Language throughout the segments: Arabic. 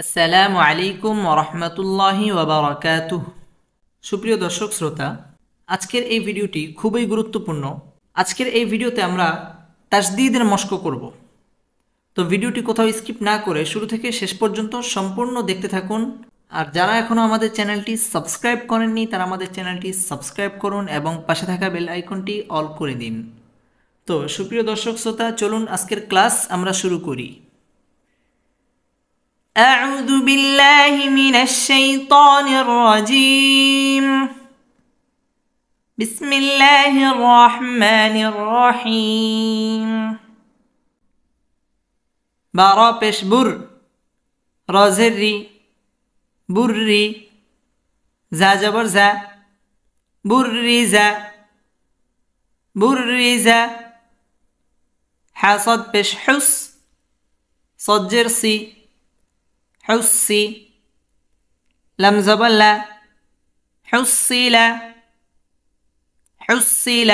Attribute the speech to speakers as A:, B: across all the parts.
A: আসসালামু আলাইকুম ওরহমতুল্লাহি ওয়াবারাকাতুহ। সুপ্রিয় দর্শক শ্রোতা, আজকের এই ভিডিওটি খুবই গুরুত্বপূর্ণ। আজকের এই ভিডিওতে আমরা তাসদীদের মশক করব। তো ভিডিওটি কোথাও স্কিপ না করে শুরু থেকে শেষ পর্যন্ত সম্পূর্ণ দেখতে থাকুন। আর যারা এখনও আমাদের চ্যানেলটি সাবস্ক্রাইব করেননি তারা আমাদের চ্যানেলটি সাবস্ক্রাইব করুন এবং পাশে থাকা বেল আইকনটি অল করে দিন। তো সুপ্রিয় দর্শক শ্রোতা, চলুন আজকের ক্লাস আমরা শুরু করি। أعوذ بالله من الشيطان الرجيم. بسم الله الرحمن الرحيم. بارا پیش بر رازری بری زا جبر زا بریزا بریزا حصد پیش حس صجر سی حسي لم زبل حصل حصل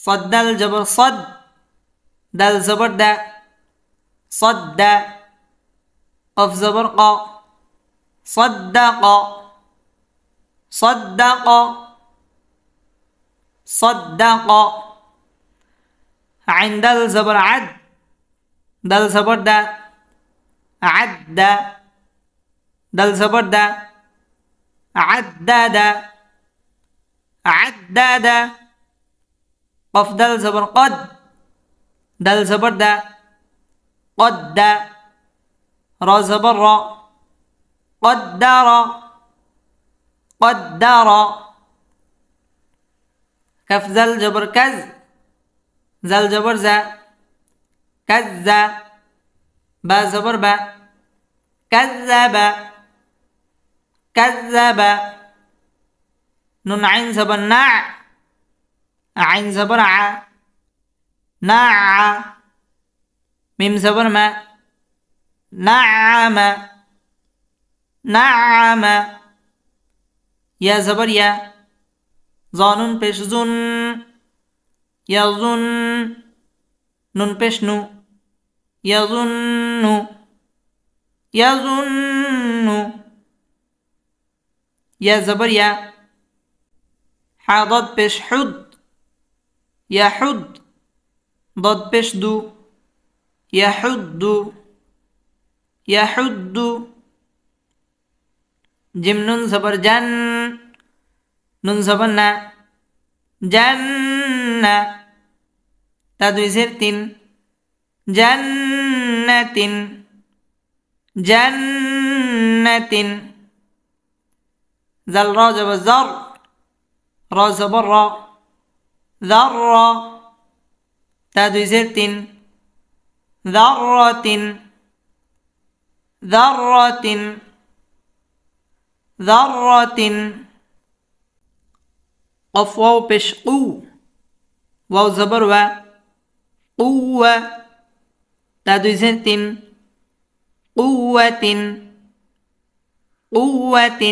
A: صد الجبر صد دل زبر دا صد قف زبر قا صدق صدق صدق عند الزبر عد دل زبر دا عد دل زبر دا عدد عدد قف دل زبر قد دل زبر دا قد را زبر را قدر قدر كف زل جبر كز زل جبر زا كز با زبر با كذب كذب نون عين زبر نع عين زبر ع نع ميم زبر ما نعم نعم يا زبر يا ظانون پیش زن يظن نون پیش نو يظن يظن يا زبر يا حاضد پیش حد يحد ضد پیش دو يحد يحد جم نون زبر جن نون زبر نا جن تدوي زرتين جنة جنة ذل را زبر زر را زبر را ذر تدوي زرتين ذرة ذرة ذرة قف واو پیش قو واو زبر و قوة تدوي زرتين قوة قوة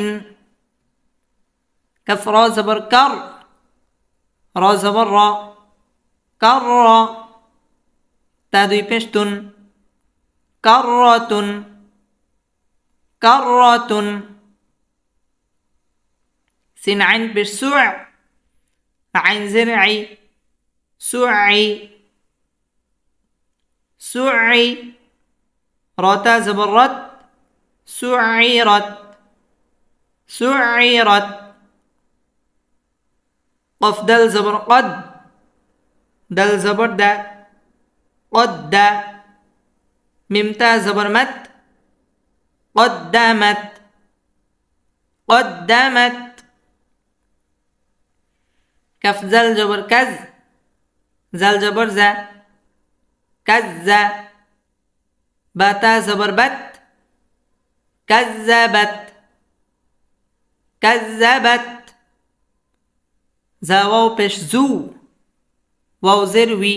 A: كف را زبر كر را زبر را كر تدوي پیشتن كرة كرة سين عين پیش سوع عين زرعي سعي سعي راتا زبرت سعيرت سعيرت قف دل زبر قد دل زبر دا قد ممتا زبر مت قدمت قدمت كف زل جبر كز زل جبر ز كز باتا زبر بت كذبت كذبت زا واو پیش زو واو زروي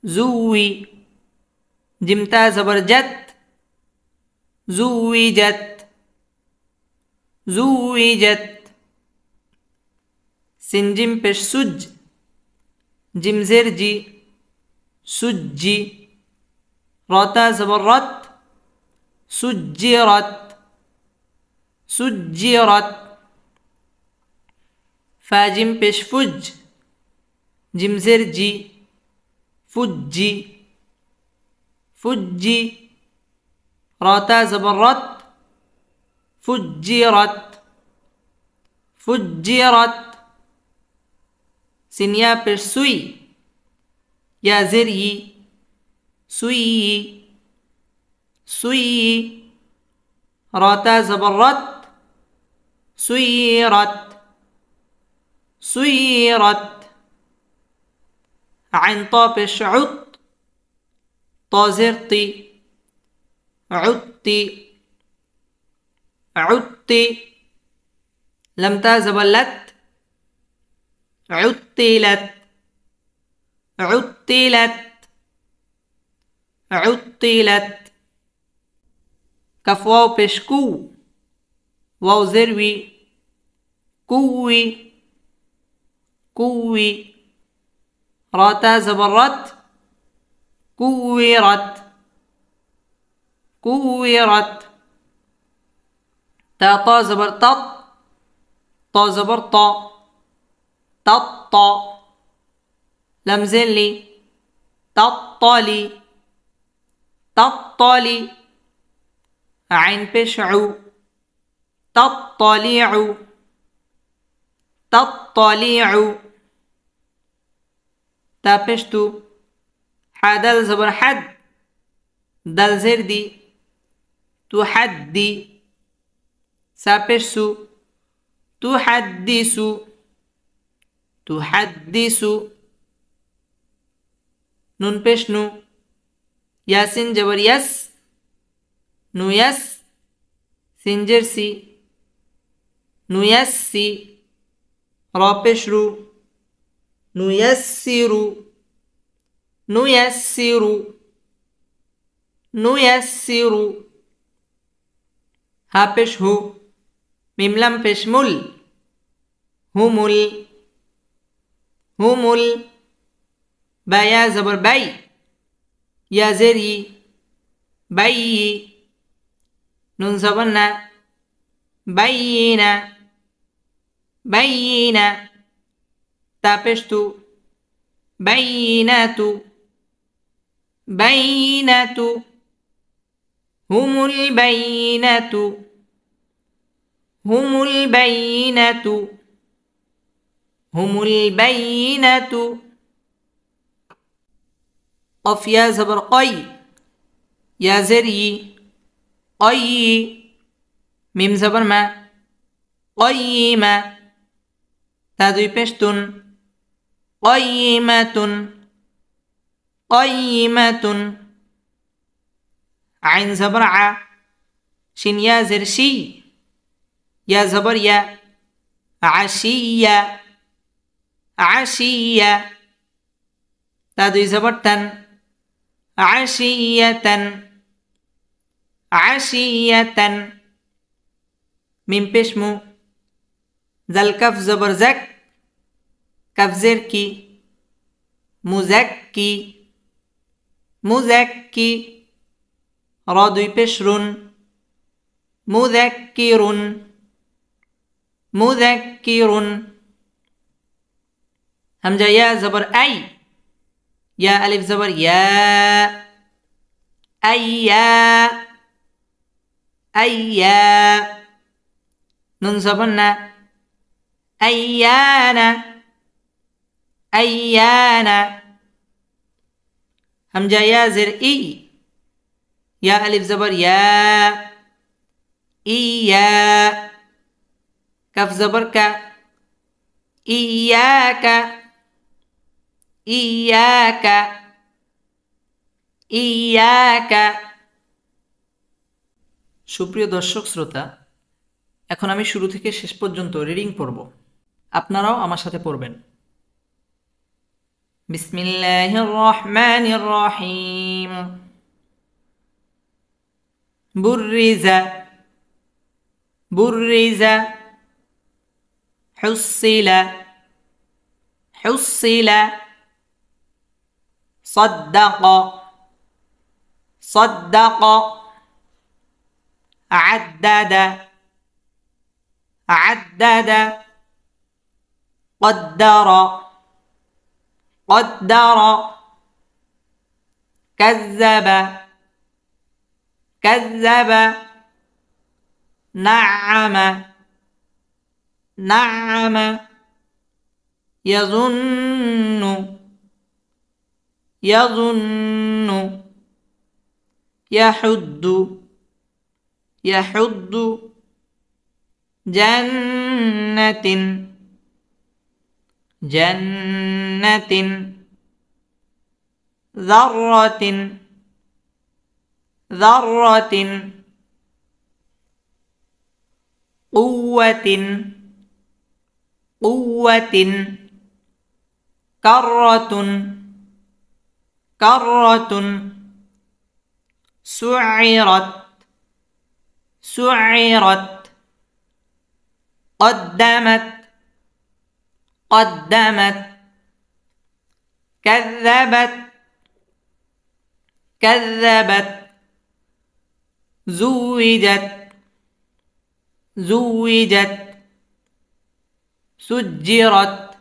A: زوي جمتا زبر جت زوجت زوجت سنجم پیش سج جم زر جي سجي راتا زبر رت سجرت سجرت فاجم পেশ ফুজ জিমজের জি ফুজ্জি ফুজ্জি রাতা জবর রত ফুজ্জিরাত ফুজ্জিরাত সিনিয়া পেশ সুই ইয়া জের ই সুই সুই রাতা জবর রত সুইরাত সুইরাত عين طا পেশ উত طازر طي عدتي عدتي لم تزبلت عدتلت عدتلت عدتلت كف واو পেশ কু واو زروي كوي كوي راتا زبرت كورت كورت تا طا زبر تط طا زبر طا تطا لم زلي تطلي تطلي عين بشعو تطلع تطلع تا پشتو حدل زبر حد دل زر دی تحدي ساپشسو تحدث تحدث نون پشنو ياسين جبر يس نو يس سنجر سي نو يسي را پشرو نيسر نيسر نيسر ها پیش هو میم لم پیش مل همل همل با یا زبر بی یا زری بی نون زبر نا بینا بینا تا پشتو بينات بينات هم البينات هم البينات هم البينات قف يا زبر قي يا زري قي ميم زبر ما قيمة تادوي پشتون قيمة قيمة عين زبر ع شين يا زرشي يا زبر يا عشية عشية تادوي زبر تن عشية عشية ميم پشمو ذل كف زبر زك كف زر کی مزکی مزکی را دوی پشرون مذکرون مذکرون همجا یا زبر ای یا الف زبر یا ایا ایا نون زبر نا ایانا أيانا همجا يا زر إي يا ألف زبر يا إيا كف زبر كا إياك إياك إياك সুপ্রিয় দর্শক শ্রোতা এখন আমি শুরু থেকে শেষ পর্যন্ত রিডিং পড়ব আপনারাও আমার সাথে পড়বেন بسم الله الرحمن الرحيم برز برز حصل حصل صدق صدق عدد عدد قدر قدر كذب كذب نعم نعم يظن يظن يحد يحد جنة جنة ذرة ذرة قوة قوة كرة كرة سعرت سعرت قدمت قدمت كذبت كذبت زوجت زوجت سجرت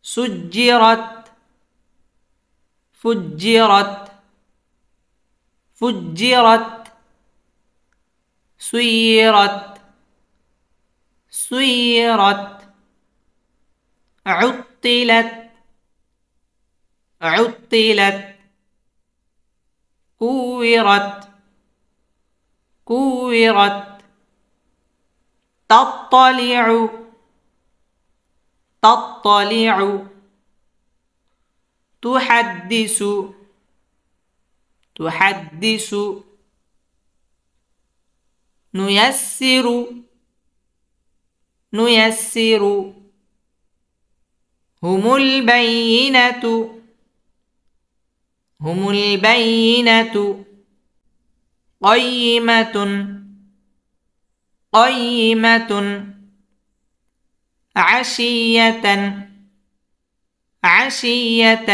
A: سجرت فجرت فجرت سيرت سيرت عطلت عطلت كورت كورت تطلع تطلع تحدث تحدث نيسر نيسر هم البينة هم البينة قيمة قيمة عشية عشية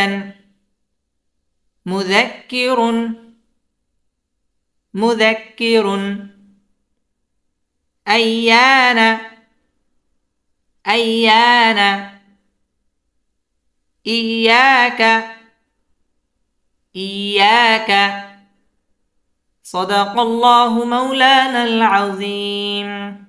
A: مذكر مذكر أيان أيان إياك إياك صدق الله مولانا العظيم.